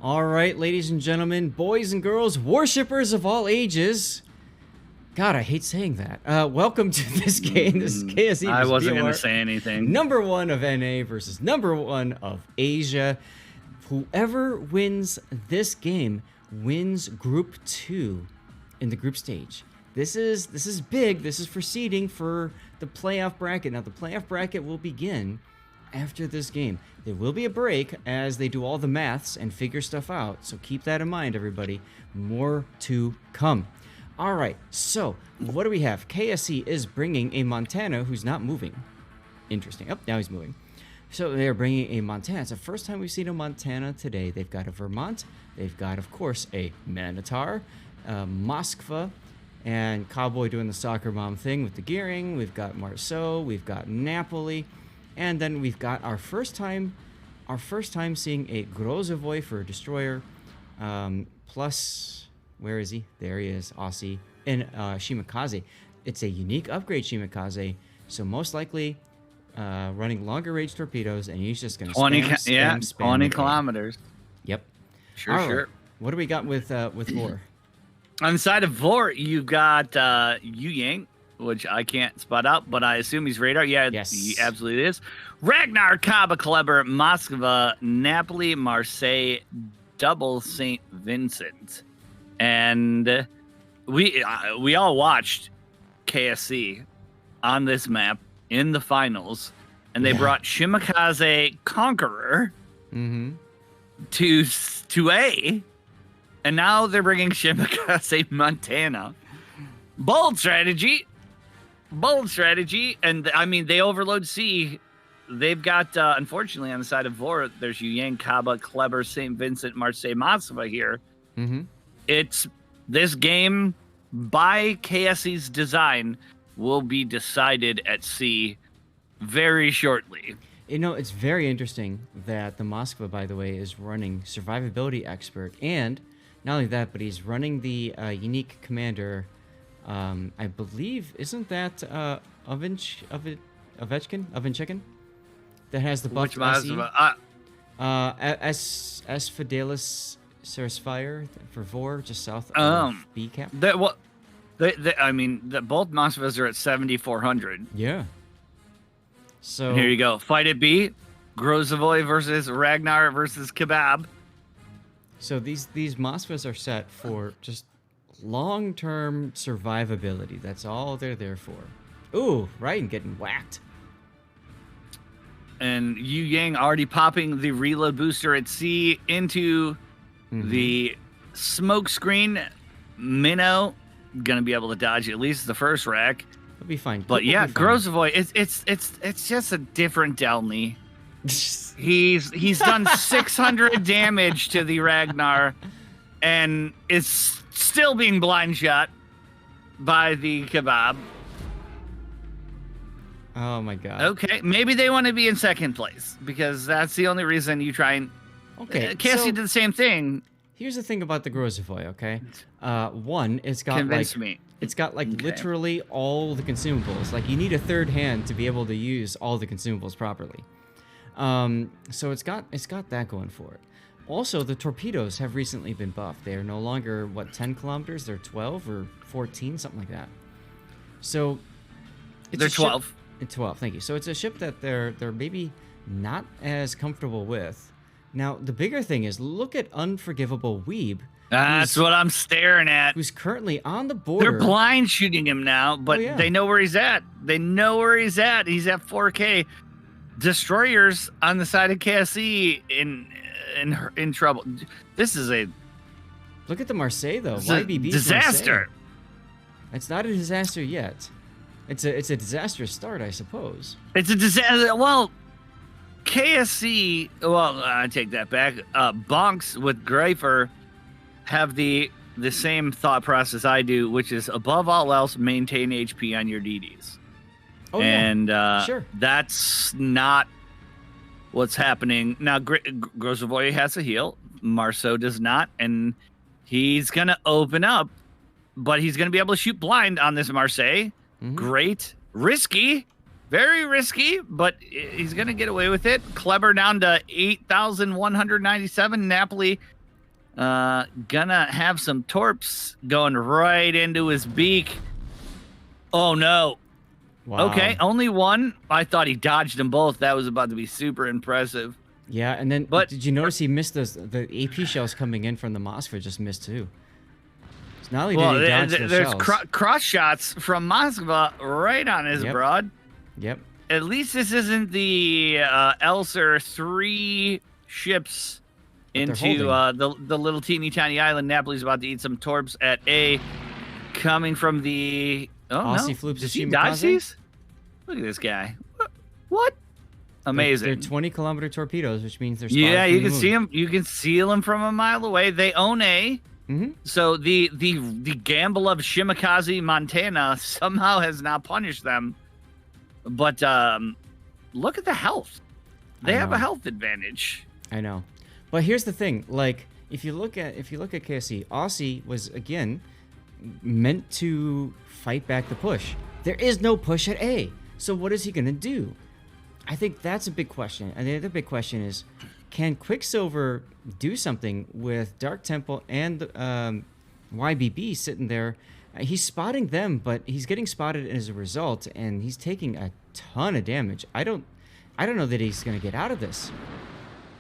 All right, ladies and gentlemen, boys and girls, worshippers of all ages. God, I hate saying that. Welcome to this game. This is KSC. I wasn't VOR. going to say anything. Number 1 of NA versus number 1 of Asia. Whoever wins this game wins Group 2 in the group stage. This is big. This is for seeding for the playoff bracket. Now, the playoff bracket will begin after this game. There will be a break as they do all the maths and figure stuff out. So keep that in mind, everybody. More to come. All right, so what do we have? KSC is bringing a Montana who's not moving. Interesting. Oh, now he's moving. So they're bringing a Montana. It's the first time we've seen a Montana today. They've got a Vermont. They've got, of course, a Minotaur, Moskva, and Cowboy doing the soccer mom thing with the gearing. We've got Marceau. We've got Napoli. And then we've got our first time seeing a Grozovoy for a destroyer, plus, where is he? There he is, Aussie, and Shimakaze. It's a unique upgrade, Shimakaze, so most likely running longer range torpedoes, and he's just going to spam 20 kilometers. Yep. Sure. Right. What do we got with VOR? On the side of VOR, you got Yu Yang, which I can't spot out, but I assume he's radar. Yeah, yes. He absolutely is. Ragnar, Kaba, Kleber, Moskva, Napoli, Marseille, double St. Vincent. And we all watched KSC on this map in the finals, and they brought Shimakaze Conqueror to A, and now they're bringing Shimakaze Montana. Bold strategy, and I mean they overload C. They've got unfortunately on the side of VOR, there's Yu Yang, Kaba, Kleber, St. Vincent, Marseille, Moskva here. It's this game by KSC's design will be decided at C very shortly. You know, it's very interesting that the Moskva, by the way, is running Survivability Expert, and not only that, but he's running the unique commander. I believe, isn't that Ovechkin that has the buff? Which Moskva? S Fidelis Cersfire for VOR, just south of B cap. I mean, both Moskvas are at 7,400. Yeah. So and here you go. Fight at B. Grozovoy versus Ragnar versus Kebab. So these Moskvas are set for just long-term survivability. That's all they're there for. Ooh, right, and getting whacked. And Yu Yang already popping the reload booster at C into the smoke screen. Minnow gonna be able to dodge at least the first rack. It'll be fine. But yeah, Grozovoy, it's just a different Delny. He's done 600 damage to the Ragnar, and is still being blind shot by the Kebab. Oh my god. Okay, maybe they want to be in second place because that's the only reason you try and. Okay, KSC so did the same thing. Here's the thing about the Grozovoy, okay? One, it's got Convince me. It's got literally all the consumables. Like you need a third hand to be able to use all the consumables properly. So it's got that going for it. Also, the torpedoes have recently been buffed. They are no longer 10 kilometers. They're 12 or 14, something like that. So they're 12. 12. Thank you. So it's a ship that they're maybe not as comfortable with. Now, the bigger thing is, look at Unforgivable Weeb. That's what I'm staring at. Who's currently on the border. They're blind shooting him now, but they know where he's at. He's at 4K. Destroyers on the side of KSC in trouble. This is a... Look at the Marseille, though. YBB's disaster. Marseille. It's not a disaster yet. It's a disastrous start, I suppose. It's a disaster. Well... KSC, well, I take that back. Bonks with Greifer have the same thought process I do, which is above all else, maintain HP on your DDs. Oh, and sure. That's not what's happening. Now, Grozovoy has a heal. Marceau does not, and he's going to open up, but he's going to be able to shoot blind on this Marseille. Great. Risky. Very risky, but he's going to get away with it. Kleber down to 8,197. Napoli Gonna have some torps going right into his beak. Oh no. Wow. Okay, only one. I thought he dodged them both. That was about to be super impressive. Yeah, and then But did you notice he missed the AP shells coming in from the Moskva just missed too. So not only did he dodge the there's shells. cross shots from Moskva right on his broad. Yep. At least this isn't the Elser 3 ships into the little teeny tiny island. Napoli's about to eat some torps at A, coming from the Aussie no. Floops Does he Shimakaze? dive these? Look at this guy. What? Amazing. They're 20-kilometer torpedoes, which means they're yeah. spotted You from can the see moon. them. You can seal them from a mile away. They own A. Mm-hmm. So the gamble of Shimakaze, Montana somehow has not punished them. But look at the health. They have a health advantage. I know. But here's the thing, like if you look at KSC, Aussie was again meant to fight back the push. There is no push at A. So what is he going to do? I think that's a big question. And the other big question is, can Quicksilver do something with Dark Temple and YBB sitting there? He's spotting them, but he's getting spotted as a result, and he's taking a ton of damage. I don't know that he's going to get out of this.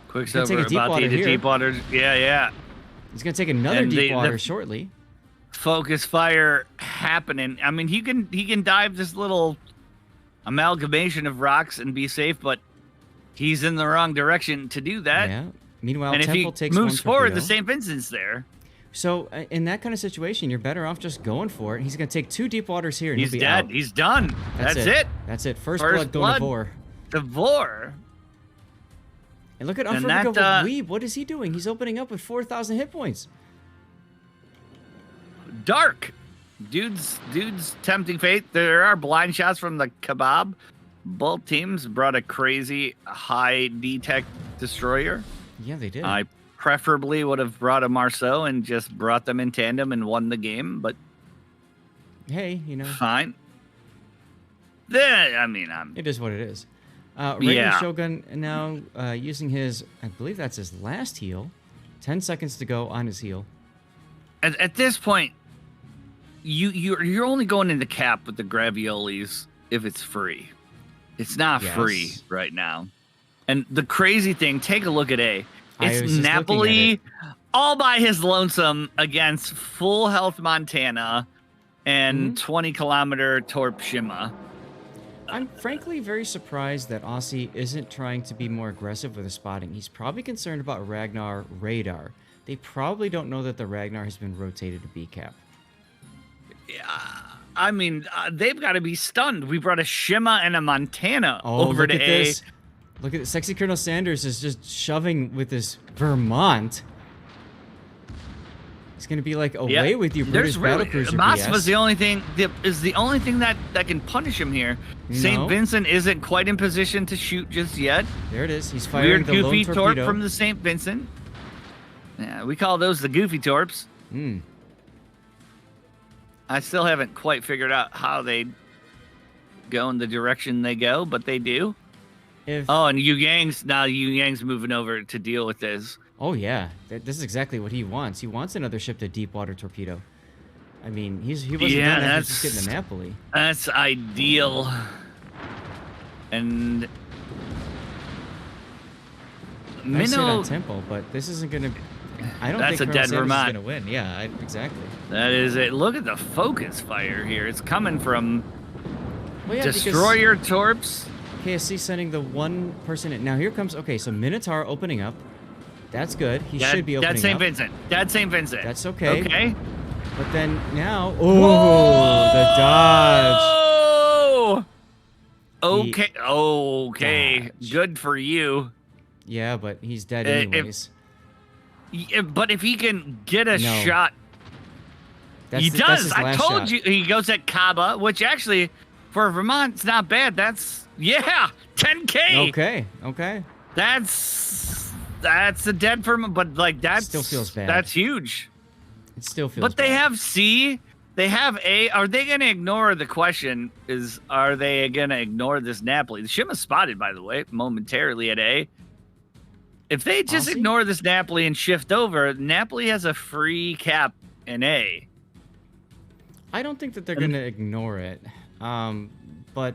Quicksilver about to eat a deep water. Yeah. He's going to take another deep water shortly. Focus fire happening. I mean, he can dive this little amalgamation of rocks and be safe, but he's in the wrong direction to do that. Yeah. Meanwhile, and Temple if he takes moves one forward, torpedo. the St. Vincent's there. So in that kind of situation, you're better off just going for it. He's going to take 2 deep waters here, and He's he'll be dead. out. He's done. That's it. That's it. First blood going to VOR. The VOR. And look at Unforgivable Weeb. What is he doing? He's opening up with 4,000 hit points. Dark. Dude's tempting fate. There are blind shots from the Kebab. Both teams brought a crazy high D-Tech destroyer. Yeah, they did. I preferably would have brought a Marceau and just brought them in tandem and won the game, but hey, you know, fine. I mean, it is what it is. Raiden Yeah. Shogun now using his, I believe that's his last heal. 10 seconds to go on his heal. At this point, you're only going into cap with the graviolis if it's free. It's not free right now. And the crazy thing, take a look at A. It's Napoli all by his lonesome against full health Montana and 20-kilometer Torp Shima. I'm frankly very surprised that Aussie isn't trying to be more aggressive with his spotting. He's probably concerned about Ragnar radar. They probably don't know that the Ragnar has been rotated to B cap. Yeah, I mean, they've got to be stunned. We brought a Shima and a Montana over to A. This. Look at it. Sexy Colonel Sanders is just shoving with this Vermont. He's gonna be like, away with you, British battlecruiser Moskva's BS. the only thing that can punish him here. No. St. Vincent isn't quite in position to shoot just yet. There it is. He's firing Weird the lone goofy torpedo. torp from the St. Vincent. Yeah, we call those the goofy torps. I still haven't quite figured out how they go in the direction they go, but they do. And Yu Yang's moving over to deal with this. Oh yeah, this is exactly what he wants. He wants another ship to deep water torpedo. I mean, he wasn't doing that. He's just getting the Napoli. That's ideal. And Nice hit on Temple, but this isn't gonna. I don't That's think a Colonel dead Sanders Vermont. is gonna win. Yeah, exactly. That is it. Look at the focus fire here. It's coming from Well, yeah, destroyer torps. KSC sending the one person in. Now here comes. Okay, so Minotaur opening up. That's good. He should be opening That's St. up. Vincent. That's St. Vincent. That's okay. Okay. But then now, the dodge. Oh. Okay. Okay. Dodge. Good for you. Yeah, but he's dead anyways. But if he can get a shot, he does. That's his I last told shot. you. He goes at Kaba, which actually, for Vermont, it's not bad. That's 10K. Okay. That's a dead Vermont, but like that Still feels bad. That's huge. It still feels. But they have C. They have A. Are they going to ignore the question? Are they going to ignore this Napoli? The Shima's spotted, by the way, momentarily at A. If they just Aussie? ignore this Napoli and shift over, Napoli has a free cap in A. I don't think that they're going to ignore it. But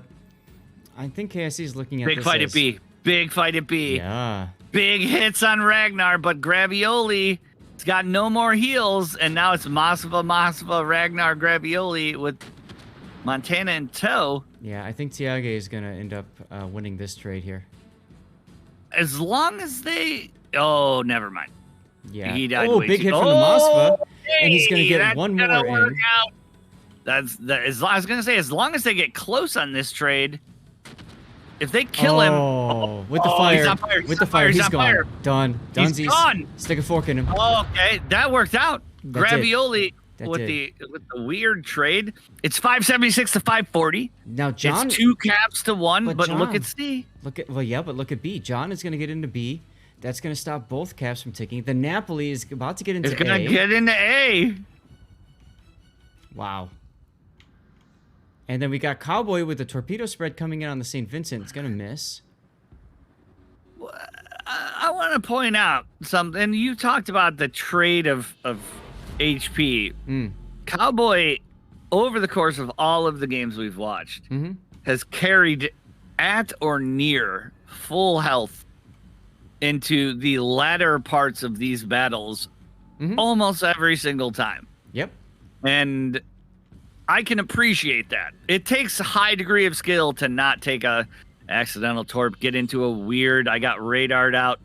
I think KSC is looking at Big this fight as, at B. Big fight at B. Yeah. Big hits on Ragnar, but Gravioli has got no more heals, and now it's Moskva, Ragnar, Gravioli with Montana in tow. Yeah, I think Tiage is going to end up winning this trade here. As long as they... Oh, never mind. Yeah. He died oh, way big too- hit from the Moskva. Hey, And he's going to get that's one gonna more work in. out. I was going to say, as long as they get close on this trade, if they kill him... Oh, with the fire. He's on fire. With the fire, he's on gone. fire. Done. He's Dunsies. gone. Stick a fork in him. Okay, that worked out. That Gravioli That with did. the weird trade. It's 576 to 540. Now, John... It's 2 caps to 1, But but look John- at C. But look at B. John is going to get into B. That's going to stop both caps from ticking. The Napoli is about to get into It's gonna A. get into A. Wow. And then we got Cowboy with the torpedo spread coming in on the St. Vincent. It's going to miss. I want to point out something. You talked about the trade of HP. Cowboy, over the course of all of the games we've watched, has carried at or near full health into the latter parts of these battles almost every single time. Yep. And I can appreciate that. It takes a high degree of skill to not take a accidental torp, get into a weird, I got radared out.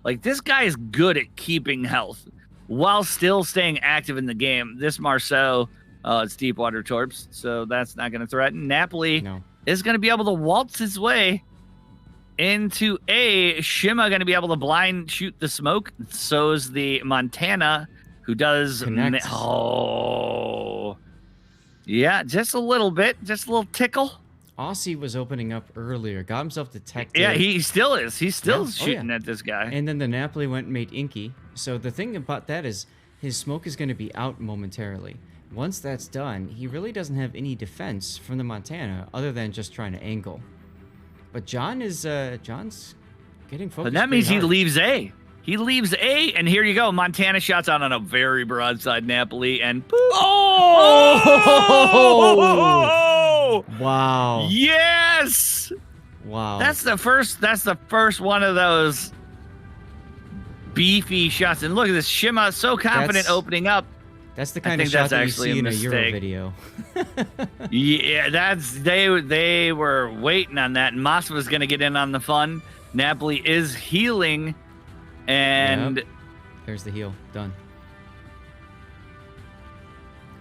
Like, this guy is good at keeping health while still staying active in the game. This Marceau, it's deep water torps, so that's not going to threaten. Napoli is going to be able to waltz his way into A. Shima going to be able to blind shoot the smoke. So is the Montana, who does... Connects. Yeah, just a little bit. Just a little tickle. Aussie was opening up earlier. Got himself detected. Yeah, he still is. He's still Yeah. shooting at this guy. And then the Napoli went and made Inky. So the thing about that is his smoke is going to be out momentarily. Once that's done, he really doesn't have any defense from the Montana other than just trying to angle. But John's getting focused. But that means pretty he hard. leaves A. He leaves A, and here you go. Montana shots out on a very broadside Napoli, and boop. Oh! Wow. Yes! Wow. That's the first one of those beefy shots. And look at this. Shima so confident That's- opening up. That's the I kind of think shot that's that you actually see a in a Euro mistake. video. Yeah, they were waiting on that. And Moskva's going to get in on the fun. Napoli is healing, and Yep. There's the heal. Done.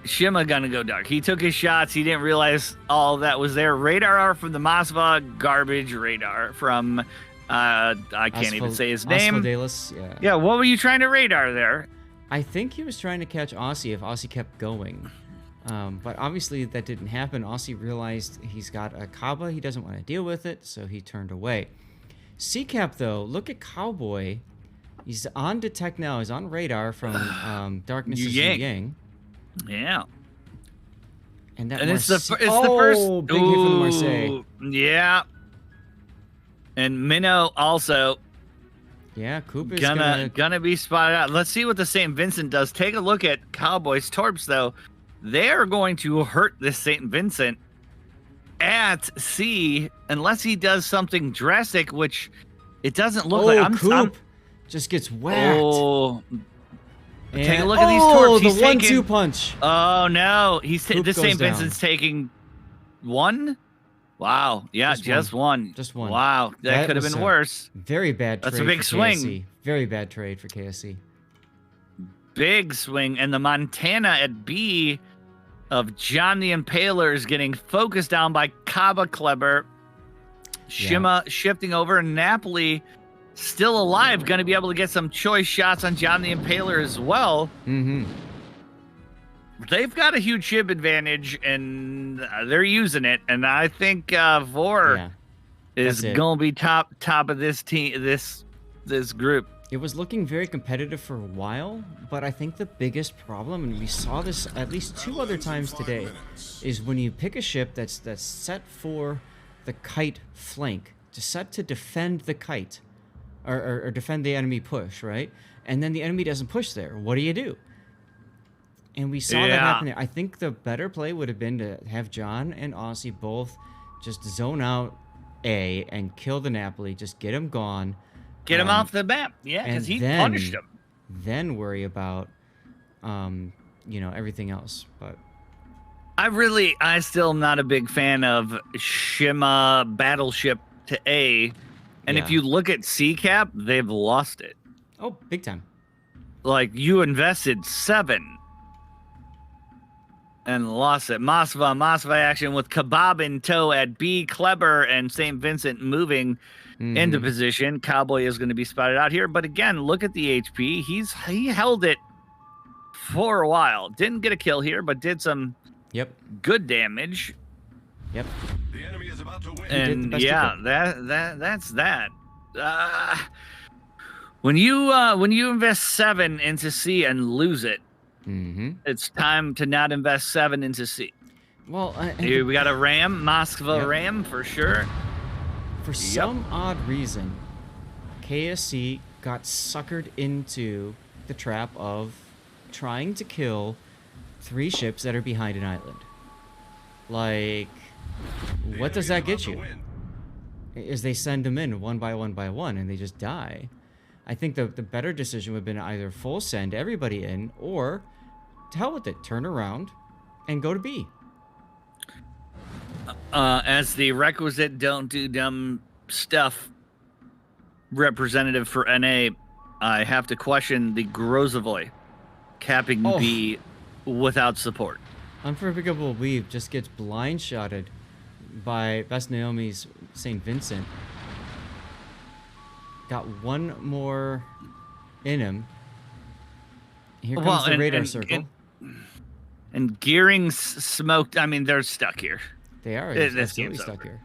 Shima gonna go dark. He took his shots. He didn't realize all that was there. Radar from the Moskva, garbage radar from I can't even say his name. Osvaldelis, yeah. Yeah, what were you trying to radar there? I think he was trying to catch Aussie if Aussie kept going. But obviously that didn't happen. Aussie realized he's got a Kaba. He doesn't want to deal with it, so he turned away. C-Cap, though, look at Cowboy. He's on detect now. He's on radar from Darkness is Yang. Yeah. And that And it's the first big hit from the Marseille. Ooh, yeah. And Minnow also Yeah, Coop is gonna be spotted out. Let's see what the St. Vincent does. Take a look at Cowboys Torps, though. They're going to hurt this St. Vincent at C unless he does something drastic, which it doesn't look like. Coop just gets whacked. Oh, And, take a look at these torps. He's the taking 1-2 punch. Oh no, this Coop goes St. down. Vincent's taking one. Wow, yeah, just one. Just one. Wow, that could have was been a worse. Very bad trade That's a big for swing. KSC. Very bad trade for KSC. Big swing, and the Montana at B of John the Impaler is getting focused down by Kaba Kleber. Shima shifting over, and Napoli still alive, going to be able to get some choice shots on John the Impaler as well. Mm-hmm. They've got a huge ship advantage, and they're using it. And I think VOR is going to be top of this team, this group. It was looking very competitive for a while, but I think the biggest problem, and we saw this at least 2 other times today, is when you pick a ship that's set for the kite flank, set to defend the kite, or defend the enemy push, right? And then the enemy doesn't push there. What do you do? And we saw that happen there. I think the better play would have been to have John and Aussie both just zone out A and kill the Napoli, just get him gone. Get him off the map. Yeah, because he punished him. Then worry about, everything else. But I still am not a big fan of Shima Battleship to A. And if you look at CCAP, they've lost it. Oh, big time. Like, you invested 7 and lost it. Moskva action with Kebab in tow at B. Kleber and St. Vincent moving into position. Cowboy is going to be spotted out here. But again, look at the HP. He held it for a while. Didn't get a kill here, but did some good damage. The enemy is about to win. And that's that. When you invest 7 into C and lose it, it's time to not invest 7 into C. Well, here we got a ram, Moskva ram for sure. For some odd reason, KSC got suckered into the trap of trying to kill 3 ships that are behind an island. Like, what does that get you? Is they send them in one by one and they just die. I think the better decision would have been either full send everybody in, or to hell with it, turn around and go to B. As the requisite don't do dumb stuff representative for NA, I have to question the Grozovoy capping B without support. Unforgivable Weave just gets blind shotted by Best Naomi's St. Vincent. Got one more in him. Here comes the radar circle. And Gearing's smoked. I mean, they're stuck here. They are absolutely stuck here.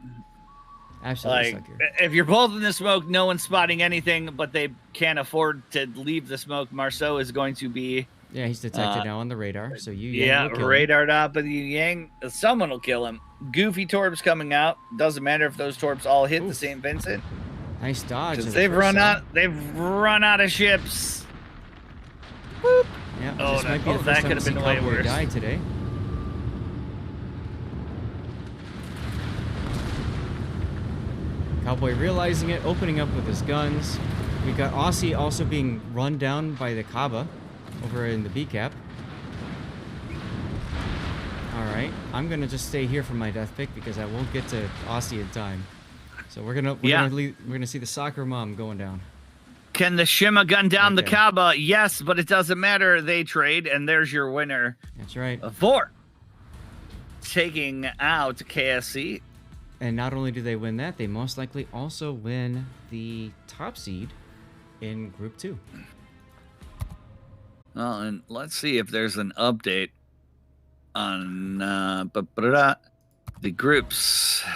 Absolutely stuck here. If you're both in the smoke, no one's spotting anything, but they can't afford to leave the smoke. Marceau is going to be... Yeah, he's detected now on the radar, so radared up, but Yang, someone will kill him. Goofy torps coming out. Doesn't matter if those torps all hit the St. Vincent. Nice dodge. Because they've run out of ships. Boop. Yeah, this might be the first time to see Cowboy die today. Cowboy realizing it, opening up with his guns. We got Aussie also being run down by the Kaba over in the B cap. Alright, I'm gonna just stay here for my death pick because I won't get to Aussie in time. So we're gonna see the soccer mom going down. Can the Shima gun down the Kaba? Yes, but it doesn't matter. They trade, and there's your winner. That's right. VOR taking out KSC. And not only do they win that, they most likely also win the top seed in Group 2. Well, and let's see if there's an update on the groups.